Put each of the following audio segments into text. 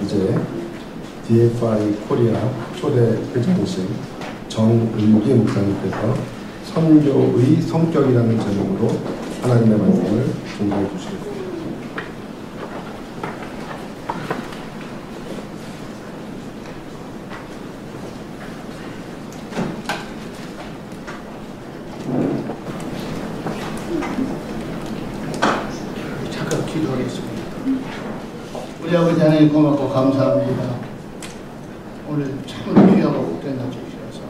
이제 DFI 코리아 초대 회장이신 정은기 목사님께서 선교의 성격이라는 제목으로 하나님의 말씀을 증거해 주시겠습니다. 잠깐 기도하겠습니다. 우리 아버지 하나님 고맙고 감사합니다. 오늘 참 귀하고 복된 날 주셔서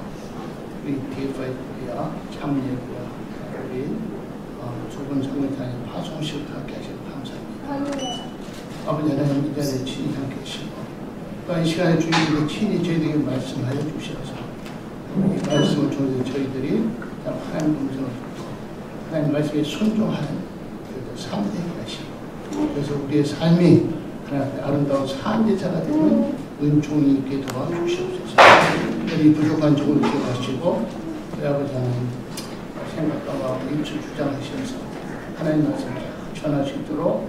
우리 DFI 코리아 참여고와 우리 두 분 성교사님 파송식을 함께 하셔서 감사합니다. 아버지 하나님 이 자리에 친히 함께 계시고 또 이 시간에 주님께서 친히 저희들에게 말씀하여 주셔서 이 말씀을 통해서 저희들이 하나님 음성을 듣고 하나님 말씀에 순종하는 삶이 되게 하시고 그래서 우리의 삶이 하나님 아름다운 삶제자가 되는 은총이 있게 도와주시옵소서. 우리 부족한 종을 기억하시고 우리 아버지 하나님 생각과 마음을 일치 주장하시면서 하나님 말씀을 전할 수 있도록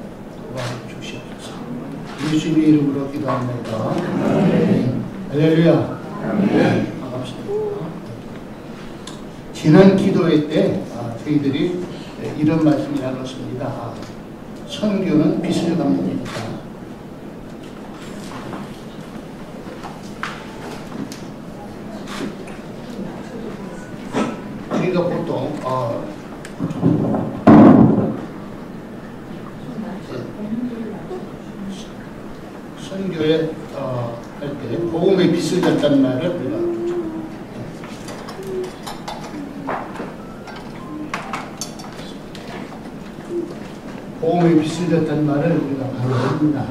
도와주시옵소서. 예수님의 이름으로 기도합니다. 할렐루야. 반갑습니다. 지난 기도회 때 저희들이 이런 말씀을 나눴습니다. 선교는 빚을 갚는 일이다. 우리가 보통 선교에 할 때 복음의 빚을 졌다는 말을 우리가 복음의 빚을 졌다는 말을 우리가 많이 합니다.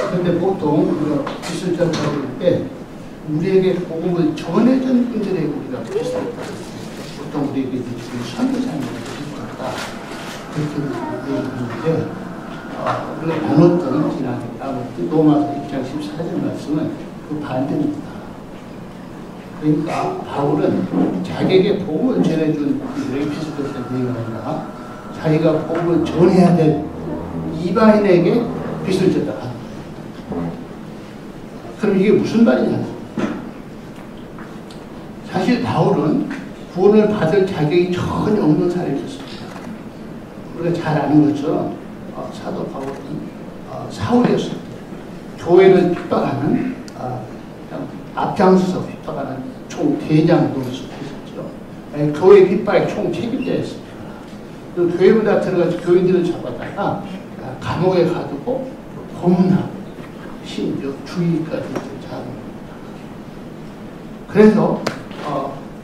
그런데 보통 우리가 빚을 졌다고 할 때 우리에게 복음을 전해준 분들에게 우리가 빚을 졌다. 보통 우리에게 선교사님을 빚을 졌다. 그렇게 얘기하는데 우리가 나눴던 지난 로마서 2장 14절 말씀은 그 반대입니다. 그러니까 바울은 자기에게 복음을 전해준 분들에게 빚을 졌다는 얘기가 아니라 자기가 복음을 전해야 될 이방인에게 빚을 졌다 하는 거예요. 그럼 이게 무슨 말이냐? 사실 바울은 구원을 받을 자격이 전혀 없는 사람이었습니다. 우리가 잘 아는 것처럼 사도 바울이 사울이었습니다. 교회를 핍박하는 앞장서서 핍박하는 총대장 노릇을 했었죠. 교회 핍박의 총책임자였습니다. 그 교회보다 들어가서 교인들을 잡아다가 감옥에 가두고 고문하고 심지어 주의까지 자는 겁니다. 그래서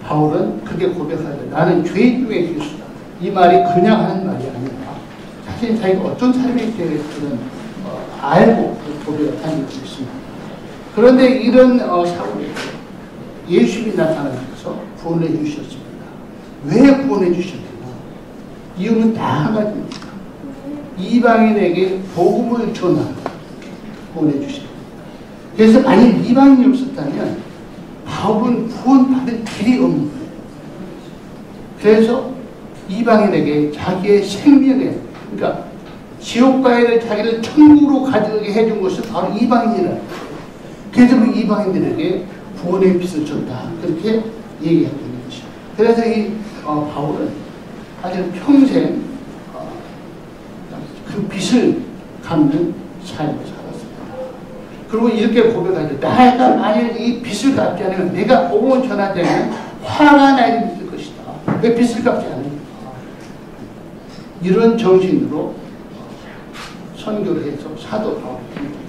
바울은 그게 고백하죠. 나는 죄 중에 죄수다. 이 말이 그냥 하는 말이 아니라 자신이 자기가 어떤 삶이 되겠지는 알고 고백을 하는 것이 있습니다. 그런데 이런 사울에게 예수님이 나타나셔서 구원해 주셨습니다. 왜 구원해 주셨느냐? 이유는 다 한 가지입니다. 이방인에게 복음을 전하고 구원해 주십니다. 그래서 만약 이방인이 없었다면 바울은 구원받을 길이 없는 거예요. 그래서 이방인에게 자기의 생명에, 그러니까 지옥 가야 될 자기를 천국으로 가게 해준 것은 바로 이방인이라. 그래서 그 이방인들에게 구원의 빚을 줬다. 그렇게 얘기하고 있는 것이죠. 그래서 이 바울은 아주 평생 그 빚을 갚는 삶을 살았습니다. 그리고 이렇게 고백하죠. 내가 만약 이 빚을 갚지 않으면 내가 복음을 전하지 않으면 화가 나게 될 것이다. 왜 빚을 갚지 않는가? 이런 정신으로 선교를 해서 사도 바울이 됩니다.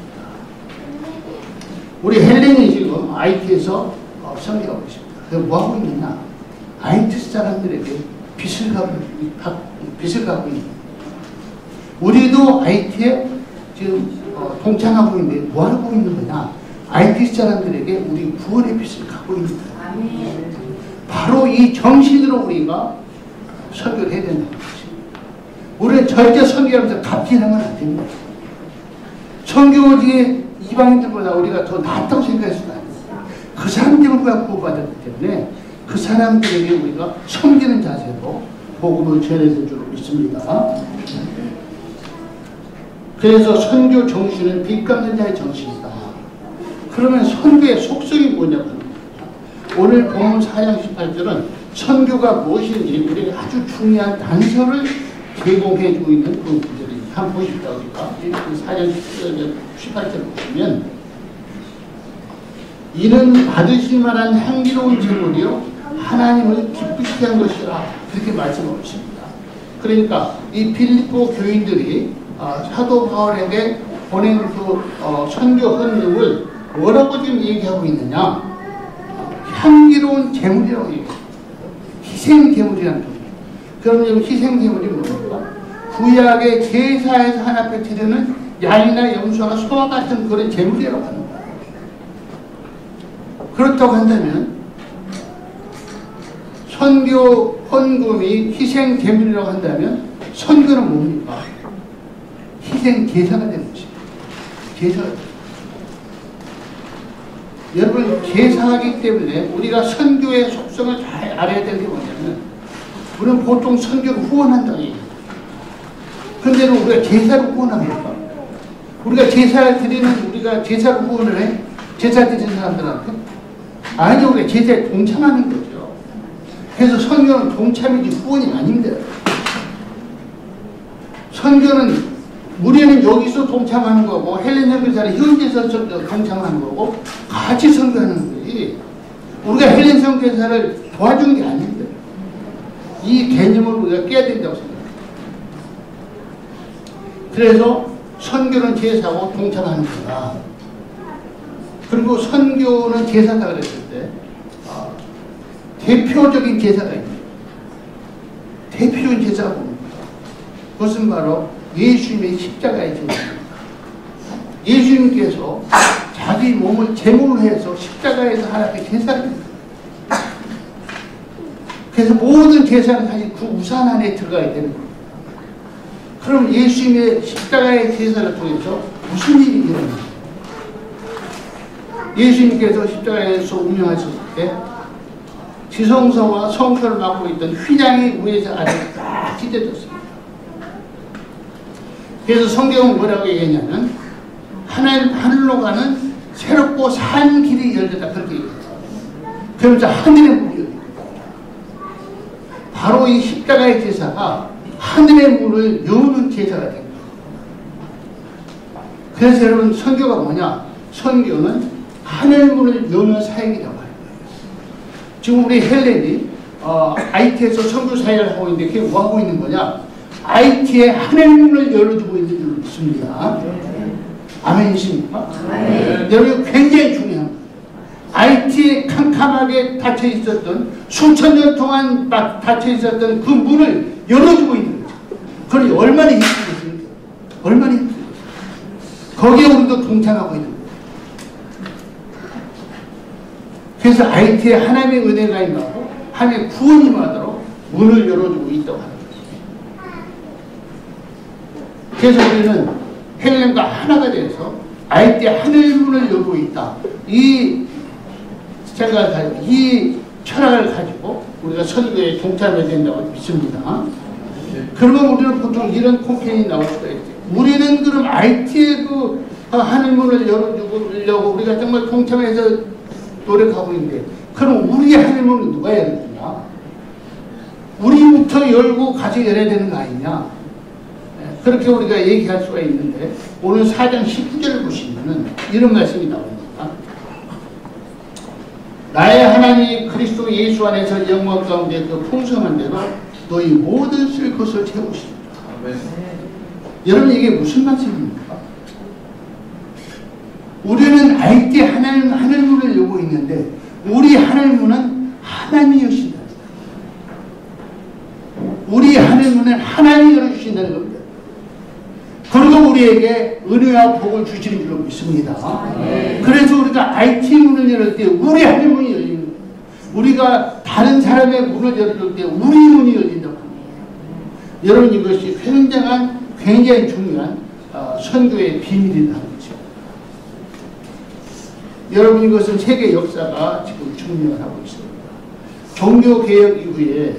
우리 헬렌이 지금 IT에서 선교하고 있습니다. 그래서 뭐 하고 있느냐? IT 사람들에게 빚을 갚고 있는. 우리도 IT에 지금 동참하고 있는데 뭐 하고 있는 거냐? IT 사람들에게 우리 구원의 빚을 갚고 있는 거예요. 바로 이 정신으로 우리가 선교를 해야 된다는 것입니다. 우리는 절대 선교하면서 값지는 건 안 됩니다. 선교지에 이방인들보다 우리가 더 낫다고 생각할 수가 없어요. 그 사람들보다 구원받았기 때문에 그 사람들에게 우리가 섬기는 자세로 복음을 전해줄 줄 믿습니다. 그래서 선교 정신은 빚 갚는 자의 정신이다. 그러면 선교의 속성이 뭐냐고. 오늘 본문 4장 18절은 선교가 무엇인지 우리에게 아주 중요한 단서를 제공해주고 있는 그런 구절입니다. 한번 보십시다. 우리가 4장 18절을 보시면 이는 받으실 만한 향기로운 제물이요 하나님을 기쁘시게 한 것이라 그렇게 말씀하고 있습니다. 그러니까 이 빌립보 교인들이 사도 바울에게 보낸 그 선교 헌금을 뭐라고 지금 얘기하고 있느냐? 향기로운 제물이라고 얘기해요. 희생 제물이라는 겁니다. 그럼 지금 희생 제물이 뭡니까? 구약의 제사에서 하나님께 드리는 양이나 염소나 소와 같은 그런 제물이라고 하는 거예요. 그렇다고 한다면 선교 헌금이 희생 제물이라고 한다면 선교는 뭡니까? 희생 제사가 되는 것입니다. 제사가 됩니다. 여러분 제사하기 때문에 우리가 선교의 속성을 잘 알아야 되는 게 뭐냐면 우리는 보통 선교를 후원한다고 얘기해요. 그런데 우리가 제사를 후원합니까? 우리가 제사를 드리는 우리가 제사를 후원을 해? 제사 드리는 사람들한테? 아니요, 우리가 제사에 동참하는 거죠. 그래서 선교는 동참이지 후원이 아닙니다. 선교는 우리는 여기서 동참하는 거고 헬렌 선교사는 현지에서 동참하는 거고 같이 선교하는 거지. 우리가 헬렌 선교사를 도와주는 게 아닙니다. 이 개념을 우리가 깨야 된다고 생각합니다. 그래서 선교는 제사고 동참하는 거다. 그리고 선교는 제사다 그랬을 때 대표적인 제사가 있습니다. 대표적인 제사가 뭡니까? 그것은 바로 예수님의 십자가의 제사입니다. 예수님께서 자기 몸을 제물로 해서 십자가에서 하나님께 제사를 합니다. 그래서 모든 제사는 사실 그 우산 안에 들어가야 되는 겁니다. 그럼 예수님의 십자가의 제사를 통해서 무슨 일이 일어납니까? 예수님께서 십자가에서 운명하셨을 때 지성소와 성소를 맡고 있던 휘장이 위에서 아래로 딱 찢어졌습니다. 그래서 성경은 뭐라고 얘기했냐면 하늘로 가는 새롭고 산 길이 열렸다 그렇게 얘기했어요. 그러면서 하늘의 문이 열립니다. 바로 이 십자가의 제사가 하늘의 문을 여는 제사가 됩니다. 그래서 여러분 선교가 뭐냐? 선교는 하늘 문을 여는 사역이라고 하는 거예요. 지금 우리 헬렌이 IT에서 선교 사역을 하고 있는데 그게 뭐 하고 있는 거냐? IT의 하늘 문을 열어주고 있는 줄 믿습니다. 아멘이십니까? 여러분 굉장히 중요한 거예요. IT에 캄캄하게 닫혀 있었던 수천 년 동안 닫혀 있었던 그 문을 열어주고 있는 거죠. 그러니 얼마나 힘들겠습니까? 얼마나 힘들겠습니까? 거기에 우리도 동참하고 있는 거예요. 그래서 IT에 하나님의 은혜가 임하고 하나님의 구원이 임하도록 문을 열어주고 있다고 합니다. 그래서 우리는 헬렌과 하나가 돼서 IT의 하늘문을 열고 있다. 이 생각을 이 철학을 가지고 우리가 선교에 동참해야 된다고 믿습니다. 그러면 우리는 보통 이런 콤페인이 나올 수가 있죠. 우리는 그럼 IT의 그 하늘문을 열어주려고 우리가 정말 동참해서 노력하고 있는데 그럼 우리의 하늘문은 누가 열어주냐? 우리부터 열고 같이 열어야 되는 거 아니냐? 그렇게 우리가 얘기할 수가 있는데 오늘 4장 19절을 보시면은 이런 말씀이 나옵니다. 나의 하나님 그리스도 예수 안에서 영광 가운데 그 풍성한 대로 너희 모든 쓸 것을 채우시리라. 여러분 이게 무슨 말씀입니까? 우리는 알게 하늘문을 열고 있는데 우리 하늘문은 하나님이 여신다. 우리 하늘문은 하나님이 열어주신다는 겁니다. 그리고 우리에게 은혜와 복을 주시는 줄로 믿습니다. 그래서 우리가 IT 문을 열을 때 우리 하늘문이 열리는 거예요. 우리가 다른 사람의 문을 열어줄 때 우리 문이 열린다고 합니다. 여러분 이것이 굉장히 중요한 선교의 비밀이라는 거죠. 여러분 이것은 세계 역사가 지금 증명을 하고 있습니다. 종교개혁 이후에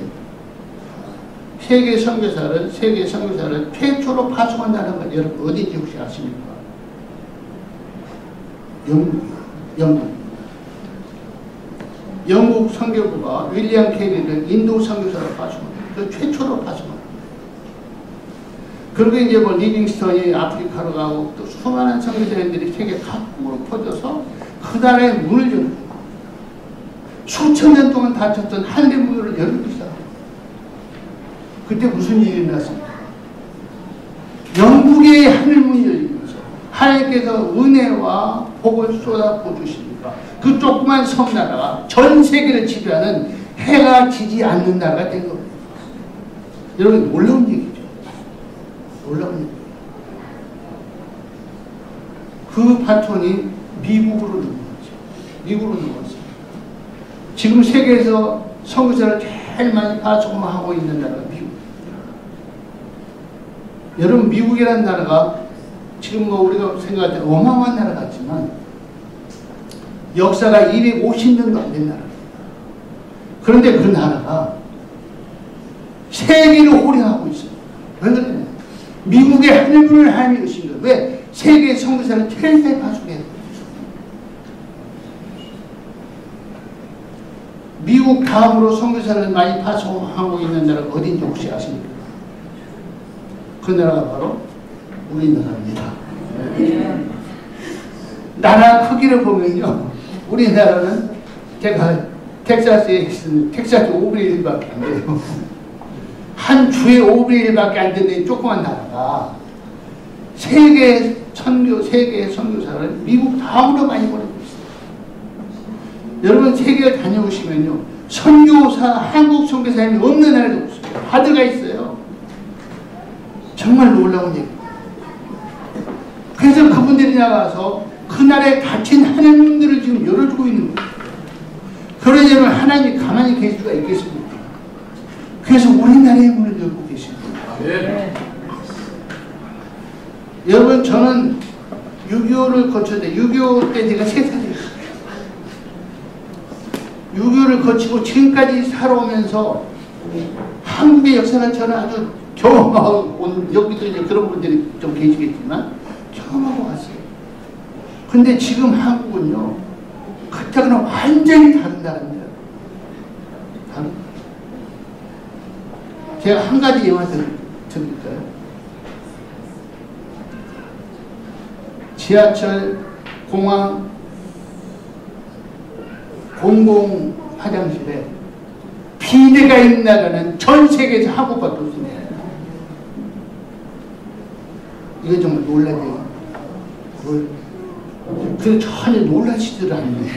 세계 선교사를 최초로 파송한다는 건 여러분 어딘지 혹시 아십니까? 영국 선교부가 윌리엄 캐리를 인도 선교사로 파송합니다. 그 최초로 파송합니다. 그리고 이제 뭐 리빙스턴이 아프리카로 가고 또 수많은 선교사님들이 세계 각국으로 퍼져서 그 나라의 문을 열고 수천 년 동안 닫혔던 하늘의 문을 열고 있어요. 그때 무슨 일이 일어났습니까? 영국의 하늘문이 열리면서 하나님께서 은혜와 복을 쏟아부어 주시니까 그 조그만 섬나라가 전 세계를 지배하는 해가 지지 않는 나라가 된 겁니다. 여러분 놀라운 얘기죠. 놀라운 얘기. 그 바톤이 미국으로 넘어갔죠. 미국으로 넘어갔어요. 지금 세계에서 선교사를 제일 많이 파송하고 있는 나라가 미국. 여러분 미국이라는 나라가 지금 뭐 우리가 생각할 때 어마어마한 나라 같지만 역사가 250년도 안 된 나라입니다. 그런데 그 나라가 세계를 호령하고 있어요. 왜 그러냐? 미국의 하늘문을 하나님이 여신 거예요. 왜? 세계의 선교사를 제일 많이 파송해요. 미국 다음으로 선교사를 많이 파송하고 있는 나라가 어딘지 혹시 아십니까? 그 나라가 바로 우리나라입니다. 나라 크기를 보면요, 우리나라는 제가 텍사스에 있으면 텍사스 5분의 1밖에 안 돼요. 한 주에 5분의 1밖에 안 되는 조그만 나라가 세계의 선교사를 미국 다음으로 많이 보내고 있어요. 여러분 세계를 다녀오시면요, 선교사, 한국 선교사님이 없는 나라도 없어요. 하드가 있어요. 정말 놀라운 얘기. 그래서 그분들이 나가서 그 나라에 닫힌 하나님들을 지금 열어주고 있는 거예요. 그러려면 하나님이 가만히 계실 수가 있겠습니까? 그래서 우리나라의 문을 열고 계십니다. 네. 여러분 저는 6.25를 거쳤는데 6.25 때 제가 3살이었어요. 6.25를 거치고 지금까지 살아오면서 한국의 역사를 저는 아주 경험하고, 오늘 여기도 이제 그런 분들이 좀 계시겠지만 경험하고 왔어요. 근데 지금 한국은요, 그때는 완전히 다른 나라입니다. 다른. 제가 한 가지 예화 드릴까요? 지하철, 공항, 공공 화장실에 비대가 있는 나라는 전 세계에서 한국밖에 없습니다. 이거 정말 놀라죠. 그 전혀 놀라시들 않네요.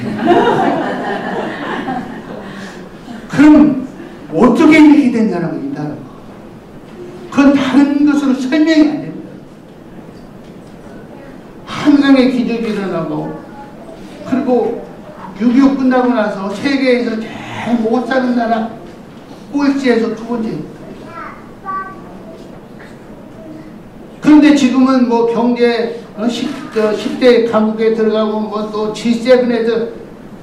그럼 어떻게 이렇게 된 나라가 이 나라가? 그건 다른 것으로 설명이 안 됩니다. 한강의 기적이 일어나고, 그리고 6.25 끝나고 나서 세계에서 제일 못 사는 나라 꼴찌에서 2번째입니다. 그런데 지금은 뭐 경제 10대 강국에 들어가고 뭐 또 G7에서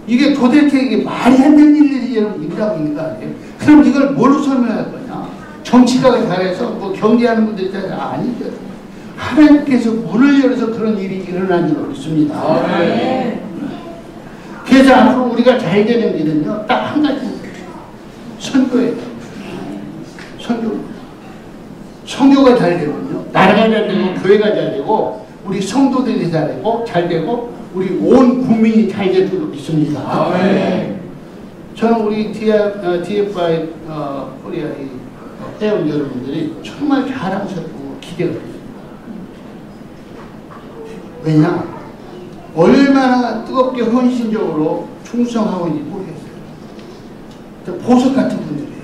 이게 도대체 이게 말이 안 되는 일이라고 얘기하고 아니에요. 그럼 이걸 뭘로 설명할 거냐? 정치가가 잘해서 뭐 경제하는 분들이 잘 아니죠. 하나님께서 문을 열어서 그런 일이 일어난 줄 없습니다. 네. 그래서 앞으로 우리가 잘 되는 일은요, 딱 한 가지입니다. 선교예요. 선교가 잘 되면요, 나라가 잘 되고 교회가 잘 되고 우리 성도들이 잘 되고 우리 온 국민이 잘 될 줄로 믿습니다. 네. 저는 우리 DFI 코리아의 회원 여러분들이 정말 잘하셨고 기대가 됩니다. 왜냐? 얼마나 뜨겁게 헌신적으로 충성하고 있는지 모르겠어요. 보석 같은 분들이에요.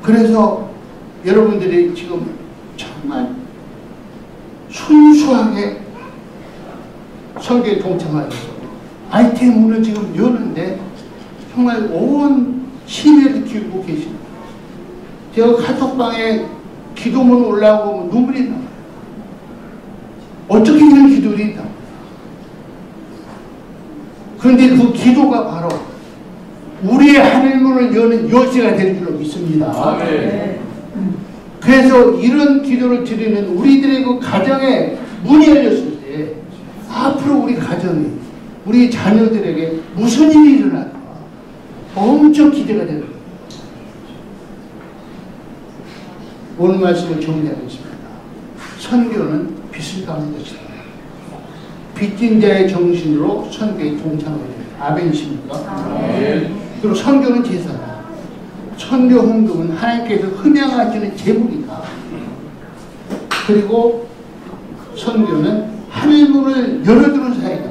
그래서 여러분들이 지금 정말 순수하게 설교에 동참하셔서 아이템 문을 지금 여는데 정말 온 심혈을 기울이고 계십니다. 제가 카톡방에 기도문 올라오고 눈물이 나요. 어떻게 이런 기도를 했다. 그런데 그 기도가 바로 우리의 하늘문을 여는 열쇠가 될 줄로 믿습니다. 아멘. 그래서 이런 기도를 드리는 우리들의 그 가정에 문이 열렸을 때 앞으로 우리 가정이 우리 자녀들에게 무슨 일이 일어날까 엄청 기대가 되는 거예요. 오늘 말씀을 정리하겠습니다. 선교는 빚을 갚는 것이다. 빚진 자의 정신으로 선교에 동참해야 됩니다. 아멘이십니까? 그리고 선교는 제사다. 선교 헌금은 하나님께서 흠양하시는 제목이다. 그리고 선교는 하늘문을 열어두는 사역이다.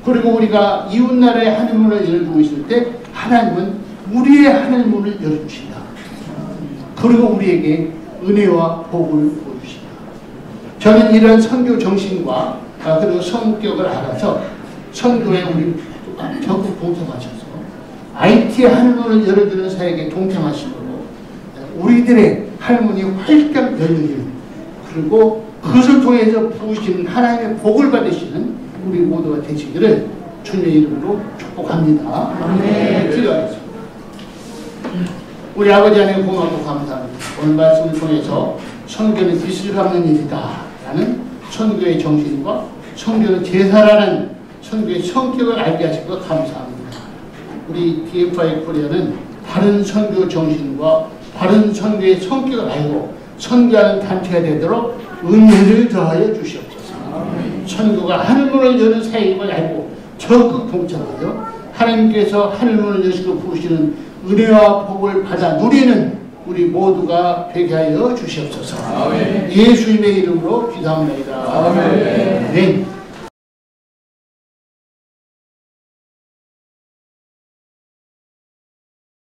그리고 우리가 이웃나라의 하늘문을 열어두고 있을 때 하나님은 우리의 하늘문을 열어주신다. 그리고 우리에게 은혜와 복을 보여주신다. 저는 이런 선교 정신과 그리고 성격을 알아서 선교에 우리 적극 동참하셔서 IT의 하늘문을 열어두는 사역에 동참하심으로 우리들의 하늘문이 활짝 열리는, 그리고 그것을 통해서 부으시는 하나님의 복을 받으시는 우리 모두가 되시기를 주님의 이름으로 축복합니다. 기도하겠습니다. 우리 아버지 하나님 고맙고 감사합니다. 오늘 말씀을 통해서 선교는 빚을 갚는 일이다 라는 선교의 정신과 선교는 제사라는 선교의 성격을 알게 하신 것 감사합니다. 우리 DFI 코리아는 바른 선교 정신과 바른 선교의 성격을 알고 선교하는 단체가 되도록 은혜를 더하여 주시옵소서. 선교가 하늘문을 여는 사역임을 알고 적극 동참하여 하나님께서 하늘문을 여시고 부으시는 은혜와 복을 받아 누리는 우리 모두가 되게 하여 주시옵소서. 예수님의 이름으로 기도합니다. 아멘.